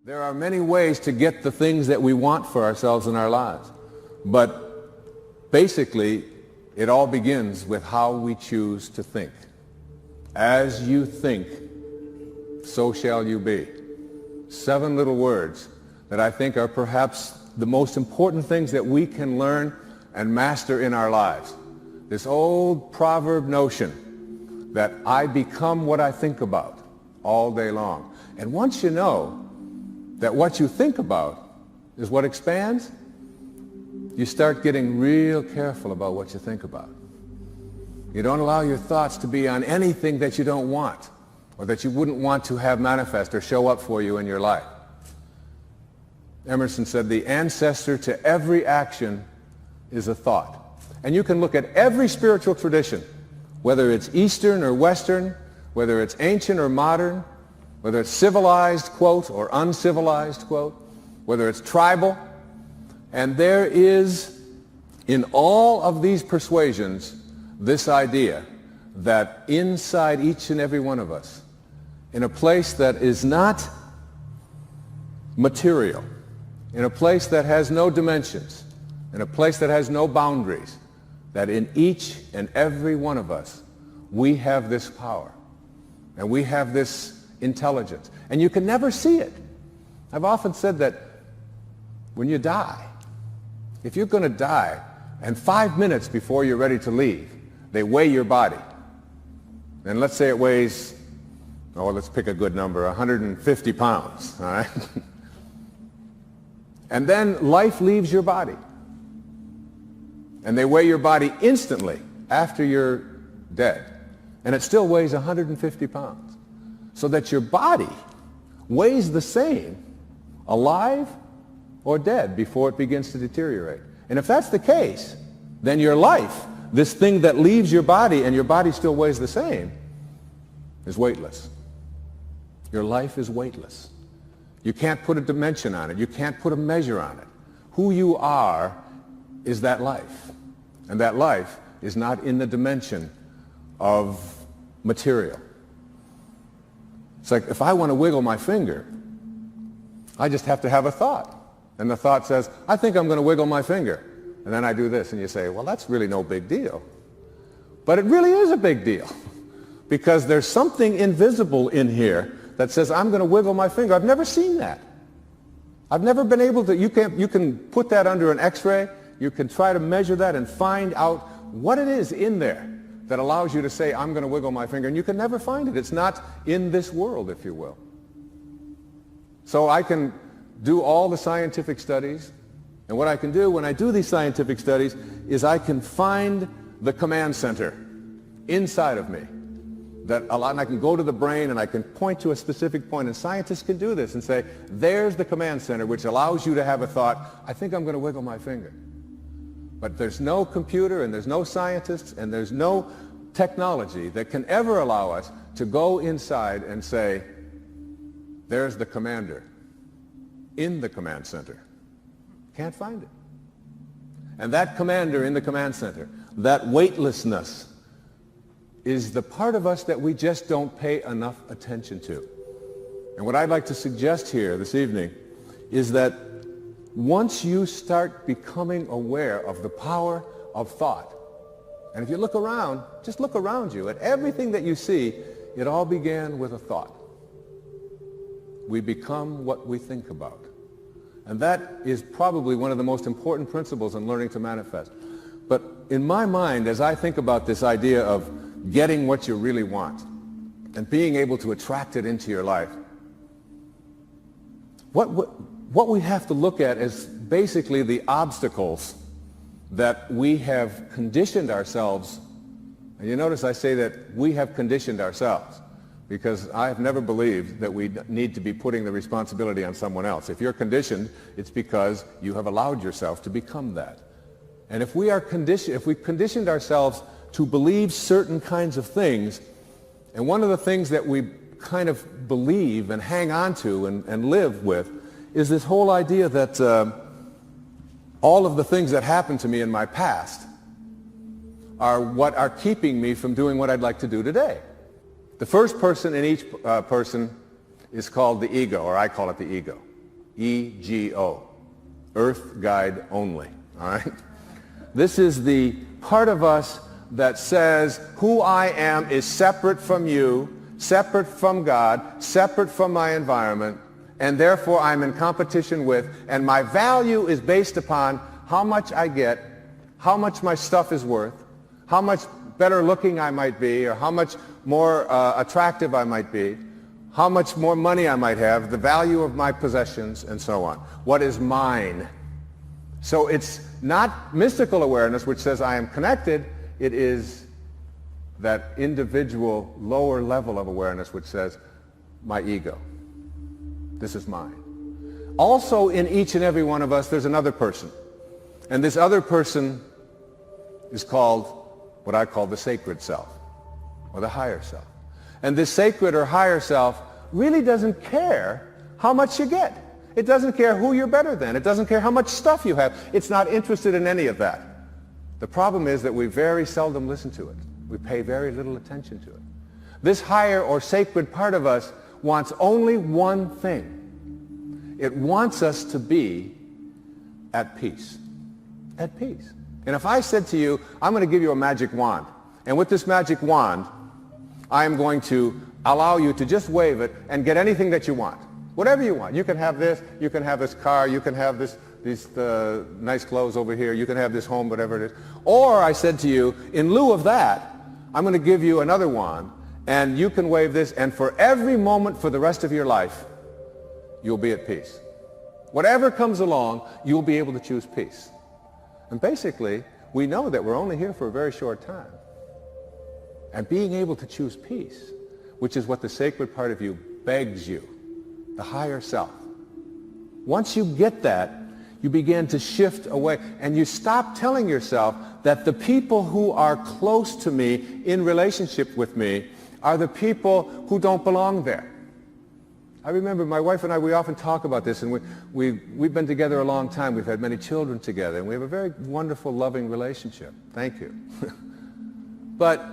There are many ways to get the things that we want for ourselves in our lives. But basically, it all begins with how we choose to think. As you think, so shall you be. 7 little words that I think are perhaps the most important things that we can learn and master in our lives. This old proverb notion that I become what I think about all day long. And once you know that what you think about is what expands, you start getting real careful about what you think about. You don't allow your thoughts to be on anything that you don't want or that you wouldn't want to have manifest or show up for you in your life. Emerson said, the ancestor to every action is a thought. And you can look at every spiritual tradition, whether it's Eastern or Western, whether it's ancient or modern, whether it's civilized, quote, or uncivilized, quote, whether it's tribal. And there is, in all of these persuasions, this idea that inside each and every one of us, in a place that is not material, in a place that has no dimensions, in a place that has no boundaries, that in each and every one of us, we have this power, and we have this intelligence, and you can never see it. I've often said that when you die, if you're going to die, and 5 minutes before you're ready to leave, they weigh your body, and let's say it weighs, oh, let's pick a good number, 150 pounds, all right? And then life leaves your body, and they weigh your body instantly after you're dead, and it still weighs 150 pounds. So that your body weighs the same alive or dead before it begins to deteriorate. And if that's the case, then your life, this thing that leaves your body and your body still weighs the same, is weightless. Your life is weightless. You can't put a dimension on it. You can't put a measure on it. Who you are is that life. And that life is not in the dimension of material. It's like if I want to wiggle my finger, I just have to have a thought. And the thought says, I think I'm going to wiggle my finger. And then I do this, and you say, well, that's really no big deal. But it really is a big deal. Because there's something invisible in here that says, I'm going to wiggle my finger. I've never seen that. I've never been able to, you can put that under an X-ray. You can try to measure that and find out what it is in there that allows you to say, I'm going to wiggle my finger, and you can never find it. It's not in this world, if you will. So I can do all the scientific studies, and what I can do when I do these scientific studies is I can find the command center inside of me. And I can go to the brain and I can point to a specific point, and scientists can do this and say, there's the command center which allows you to have a thought, I think I'm going to wiggle my finger. But there's no computer and there's no scientists and there's no technology that can ever allow us to go inside and say, there's the commander in the command center. Can't find it. And that commander in the command center, that weightlessness, is the part of us that we just don't pay enough attention to. And what I'd like to suggest here this evening is that once you start becoming aware of the power of thought, and if you look around, just look around you at everything that you see, it all began with a thought. We become what we think about. And that is probably one of the most important principles in learning to manifest. But in my mind, as I think about this idea of getting what you really want and being able to attract it into your life, what we have to look at is basically the obstacles that we have conditioned ourselves. And you notice I say that we have conditioned ourselves, because I have never believed that we need to be putting the responsibility on someone else. If you're conditioned, it's because you have allowed yourself to become that. And if we are conditioned, if we've conditioned ourselves to believe certain kinds of things, and one of the things that we kind of believe and hang on to and live with is this whole idea that all of the things that happened to me in my past are what are keeping me from doing what I'd like to do today. The first person in each person is called the ego, or I call it the ego. E-G-O. Earth guide only. All right? This is the part of us that says who I am is separate from you, separate from God, separate from my environment, and therefore I'm in competition with, and my value is based upon how much I get, how much my stuff is worth, how much better looking I might be, or how much more attractive I might be, how much more money I might have, the value of my possessions, and so on. What is mine? So it's not mystical awareness which says I am connected. It is that individual lower level of awareness which says my ego. This is mine. Also in each and every one of us there's another person. And this other person is called what I call the sacred self or the higher self. And this sacred or higher self really doesn't care how much you get. It doesn't care who you're better than. It doesn't care how much stuff you have. It's not interested in any of that. The problem is that we very seldom listen to it. We pay very little attention to it. This higher or sacred part of us wants only one thing. It wants us to be at peace. At peace. And if I said to you, I'm going to give you a magic wand, and with this magic wand, I am going to allow you to just wave it and get anything that you want. Whatever you want. You can have this, you can have this car, you can have these nice clothes over here, you can have this home, whatever it is. Or I said to you, in lieu of that, I'm going to give you another wand, and you can wave this, and for every moment for the rest of your life, you'll be at peace. Whatever comes along, you'll be able to choose peace. And basically, we know that we're only here for a very short time. And being able to choose peace, which is what the sacred part of you begs you, the higher self. Once you get that, you begin to shift away, and you stop telling yourself that the people who are close to me, in relationship with me, are the people who don't belong there. I remember my wife and I, we often talk about this, and we've been together a long time. We've had many children together, and we have a very wonderful, loving relationship. Thank you. But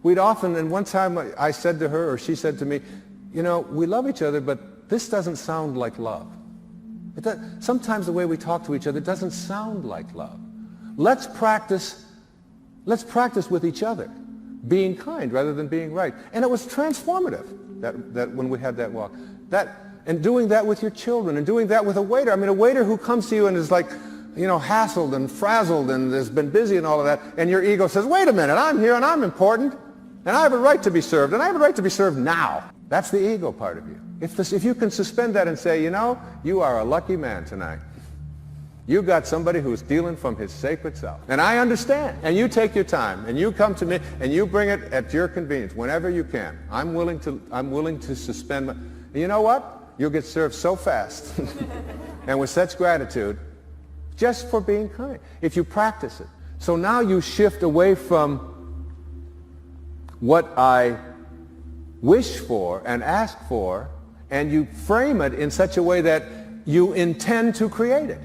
we'd often, and one time I said to her, or she said to me, you know, we love each other, but this doesn't sound like love. Sometimes the way we talk to each other doesn't sound like love. Let's practice with each other, being kind rather than being right. And it was transformative that when we had that walk. And doing that with your children, and doing that with a waiter. I mean, a waiter who comes to you and is like, you know, hassled and frazzled and has been busy and all of that, and your ego says, wait a minute, I'm here and I'm important, and I have a right to be served, and I have a right to be served now. That's the ego part of you. If you can suspend that and say, you know, you are a lucky man tonight. You got somebody who's dealing from his sacred self. And I understand. And you take your time, and you come to me, and you bring it at your convenience, whenever you can. I'm willing to suspend and you know what? You'll get served so fast and with such gratitude just for being kind, if you practice it. So now you shift away from what I wish for and ask for, and you frame it in such a way that you intend to create it.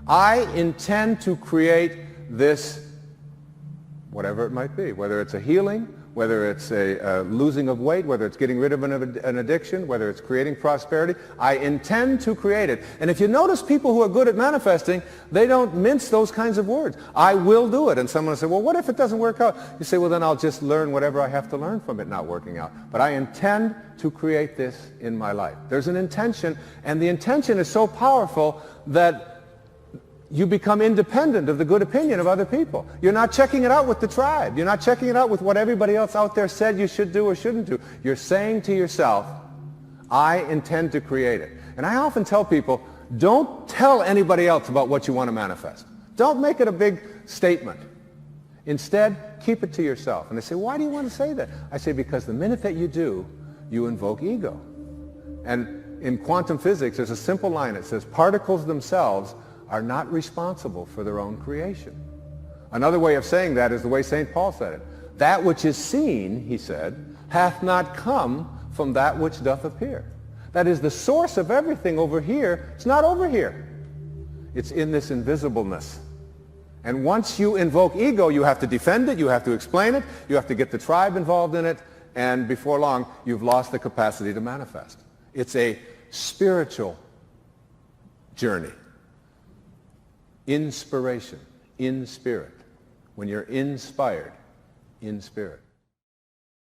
I intend to create this, whatever it might be, whether it's a healing, whether it's a losing of weight, whether it's getting rid of an addiction, whether it's creating prosperity. I intend to create it. And if you notice people who are good at manifesting, they don't mince those kinds of words. I will do it. And someone will say, well, what if it doesn't work out? You say, well, then I'll just learn whatever I have to learn from it not working out. But I intend to create this in my life. There's an intention, and the intention is so powerful that you become independent of the good opinion of other people. You're not checking it out with the tribe. You're not checking it out with what everybody else out there said you should do or shouldn't do. You're saying to yourself, I intend to create it. And I often tell people, don't tell anybody else about what you want to manifest. Don't make it a big statement. Instead, keep it to yourself. And they say, why do you want to say that? I say, because the minute that you do, you invoke ego. And in quantum physics, there's a simple line. It says, particles themselves are not responsible for their own creation. Another way of saying that is the way St. Paul said it. That which is seen, he said, hath not come from that which doth appear. That is, the source of everything over here, it's not over here. It's in this invisibleness. And once you invoke ego, you have to defend it, you have to explain it, you have to get the tribe involved in it, and before long, you've lost the capacity to manifest. It's a spiritual journey. Inspiration, in spirit. When you're inspired, in spirit.